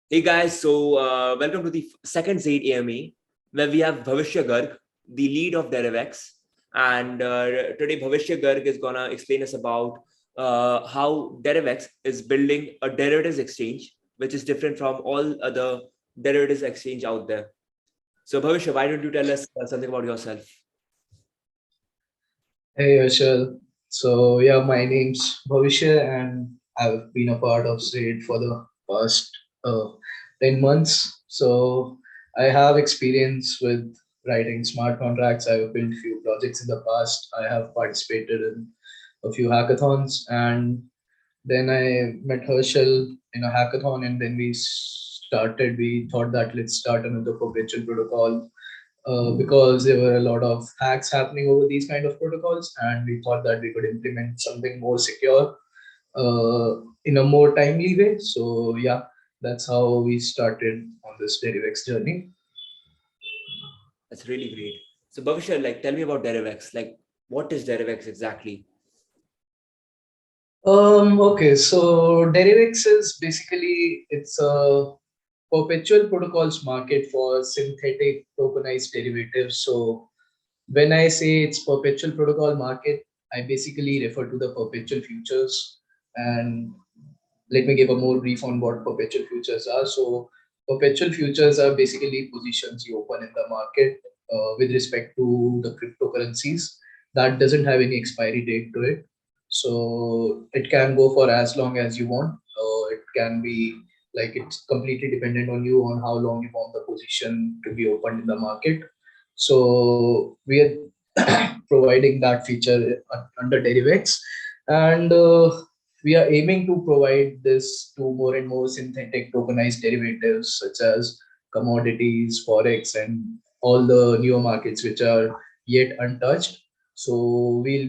Hey guys, welcome to the second Zaid AME, where we have Bhavishya Garg, the lead of DeriveX. And today, Bhavishya Garg is gonna explain us about how DeriveX is building a derivatives exchange, which is different from all other derivatives exchange out there. So, Bhavishya, why don't you tell us something about yourself? Hey Harshal. So yeah, my name's Bhavishya and I've been a part of SAID for the past uh, 10 months. So I have experience with writing smart contracts. I've built few projects in the past. I have participated in a few hackathons, and then I met Herschel in a hackathon, and then we thought that let's start another perpetual protocol because there were a lot of hacks happening over these kind of protocols, and we thought that we could implement something more secure uh, in a more timely way. So yeah, that's how we started on this DeriveX journey. That's really great. So, Bhavishya, tell me about DeriveX. What is DeriveX exactly? Okay, so DeriveX is basically it's a perpetual protocols market for synthetic tokenized derivatives. So when I say it's perpetual protocol market, I basically refer to the perpetual futures. And let me give a more brief on what perpetual futures are. So perpetual futures are basically positions you open in the market with respect to the cryptocurrencies that doesn't have any expiry date to it. So it can go for as long as you want. It can be like it's completely dependent on you on how long you want the position to be opened in the market. So we are providing that feature under DeriveX, and we are aiming to provide this to more and more synthetic tokenized derivatives such as commodities, forex, and all the newer markets which are yet untouched. So we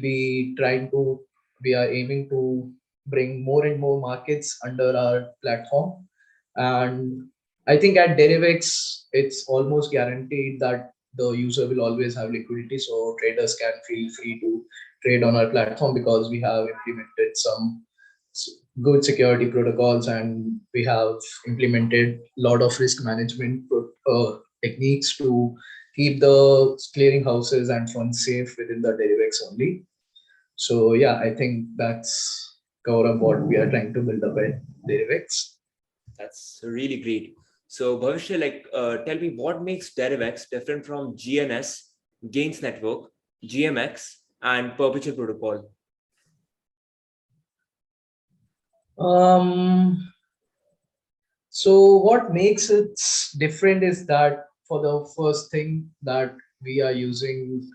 are aiming to bring more and more markets under our platform. And I think at DeriveX, it's almost guaranteed that the user will always have liquidity, so traders can feel free to trade on our platform because we have implemented some good security protocols, and we have implemented a lot of risk management techniques to keep the clearing houses and funds safe within the DeriveX only. So yeah, I think that's cover up what we are trying to build up at DeriveX. That's really great. So, Bhavishya, tell me what makes DeriveX different from GNS, Gains Network, GMX, and Perpetual Protocol? Um, so what makes it different is that for the first thing that we are using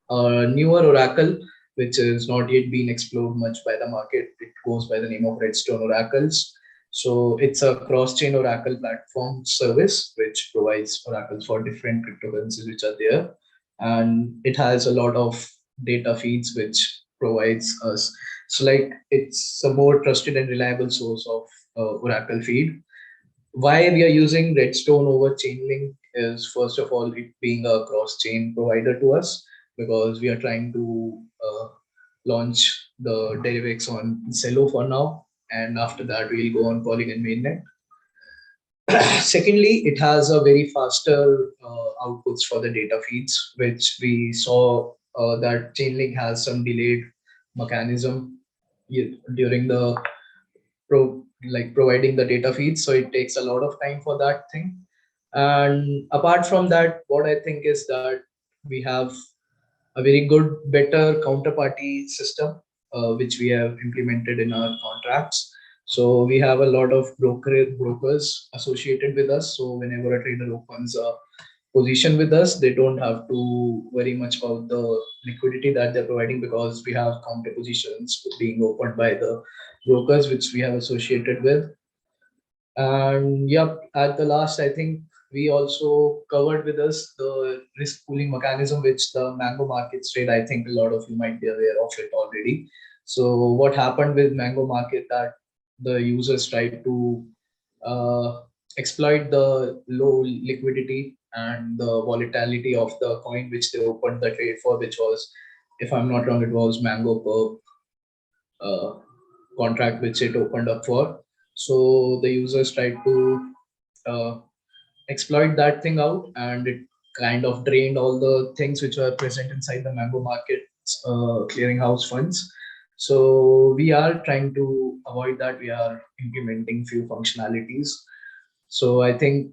a newer Oracle, which is not yet been explored much by the market. It goes by the name of Redstone Oracles. So it's a cross-chain Oracle platform service which provides oracles for different cryptocurrencies which are there, and it has a lot of data feeds which provides us. So like it's a more trusted and reliable source of Oracle feed. Why we are using Redstone over Chainlink is first of all it being a cross-chain provider to us because we are trying to launch the DeriveX on Celo for now, and after that we'll go on Polygon mainnet. Secondly, it has a very faster outputs for the data feeds, which we saw that Chainlink has some delayed mechanism during the providing the data feeds, so it takes a lot of time for that thing. And apart from that, what I think is that we have a very good better counterparty system which we have implemented in our contracts. So we have a lot of brokers associated with us, so whenever a trader opens a position with us, they don't have to worry much about the liquidity that they're providing because we have counter positions being opened by the brokers which we have associated with. And yep, at the last, I think we also covered with us the risk pooling mechanism, which the Mango Markets trade. I think a lot of you might be aware of it already. So what happened with Mango Market that the users tried to uh, exploit the low liquidity and the volatility of the coin which they opened the trade for, which was, if I'm not wrong, it was Mango per uh, contract which it opened up for. So the users tried to exploit that thing out, and it kind of drained all the things which were present inside the Mango Market's clearinghouse funds. So we are trying to avoid that. We are implementing few functionalities. So I think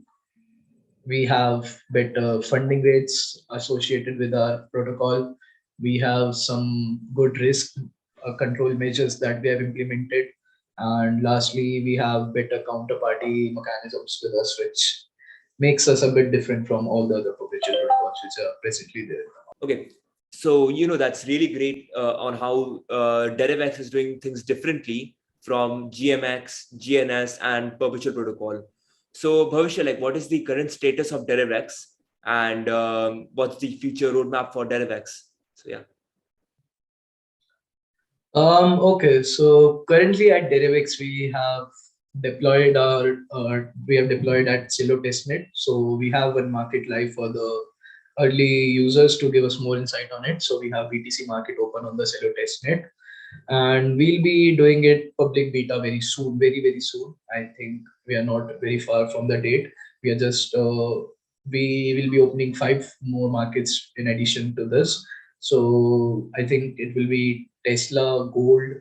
we have better funding rates associated with our protocol. We have some good risk control measures that we have implemented. And lastly, we have better counterparty mechanisms with us, which makes us a bit different from all the other perpetual protocols which are presently there. Okay. So, that's really great on how DeriveX is doing things differently from GMX, GNS, and perpetual protocol. So, Bhavishya, like, what is the current status of DeriveX, and what's the future roadmap for DeriveX? So, yeah. Okay, so currently at DeriveX we have deployed at Silo testnet. So we have one market live for the early users to give us more insight on it. So we have BTC market open on the Silo testnet, and we'll be doing it public beta very soon, very very soon. I think we are not very far from the date. We are just we will be opening 5 more markets in addition to this. So I think it will be Tesla, Gold,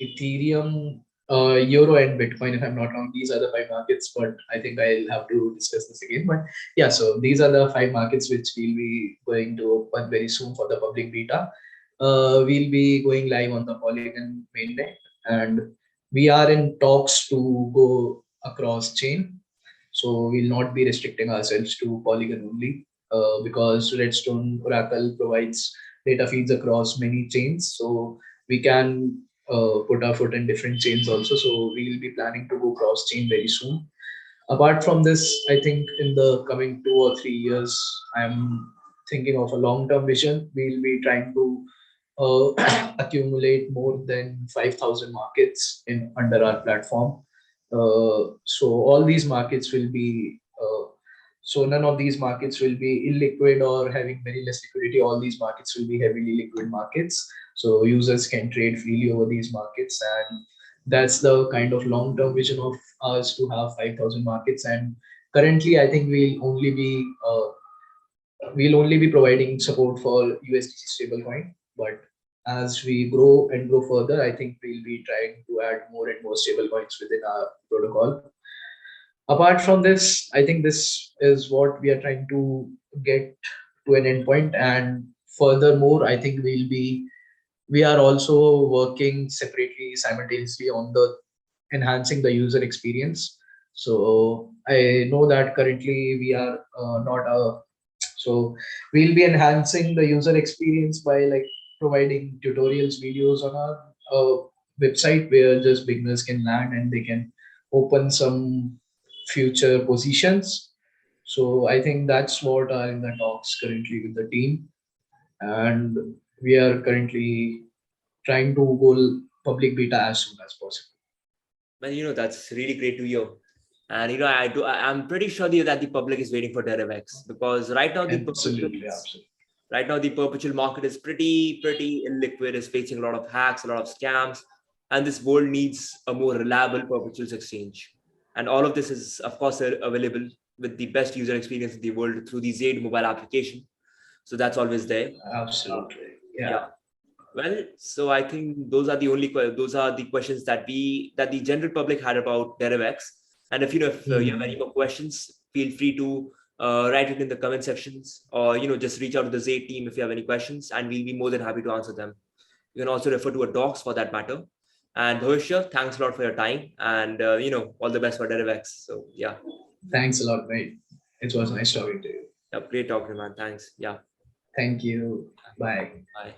Ethereum, Euro, and Bitcoin. If I'm not wrong, these are the 5 markets. But I think I'll have to discuss this again. But yeah, so these are the 5 markets which we'll be going to open very soon for the public beta. We'll be going live on the Polygon mainnet, and we are in talks to go across chain. So we'll not be restricting ourselves to Polygon only, because Redstone Oracle provides data feeds across many chains. So we can put our foot in different chains also. So we will be planning to go cross chain very soon. Apart from this, I think in the coming 2 or 3 years, I'm thinking of a long-term vision. We'll be trying to accumulate more than 5,000 markets in under our platform. So all these markets will be so none of these markets will be illiquid or having very less liquidity. All these markets will be heavily liquid markets. So users can trade freely over these markets, and that's the kind of long-term vision of us to have 5,000 markets. And currently, I think we'll only be providing support for USDC stablecoin. But as we grow and grow further, I think we'll be trying to add more and more stablecoins within our protocol. Apart from this, I think this is what we are trying to get to an endpoint. And furthermore, I think we are also working separately, simultaneously on the enhancing the user experience. So I know that currently we are not a so we'll be enhancing the user experience by like providing tutorials videos on our website, where just beginners can land and they can open some future positions. So I think that's what are in the talks currently with the team, and we are currently trying to go public beta as soon as possible. Well, that's really great to hear. And I'm pretty sure that the public is waiting for DeriveX, because right now Absolutely. the perpetual market is pretty illiquid, is facing a lot of hacks, a lot of scams, and this world needs a more reliable perpetuals exchange. And all of this is, of course, available with the best user experience in the world through the Zaid mobile application. So that's always there. Absolutely. Yeah. Well, so I think those are the questions that the general public had about DeriveX. And if you have any more questions, feel free to write it in the comment sections, or just reach out to the Zaid team if you have any questions, and we'll be more than happy to answer them. You can also refer to a docs for that matter. And Bhavishya, thanks a lot for your time, and all the best for DeriveX. So yeah. Thanks a lot, mate. It was nice talking to you. Great talking, man. Thanks. Yeah. Thank you. Bye. Bye.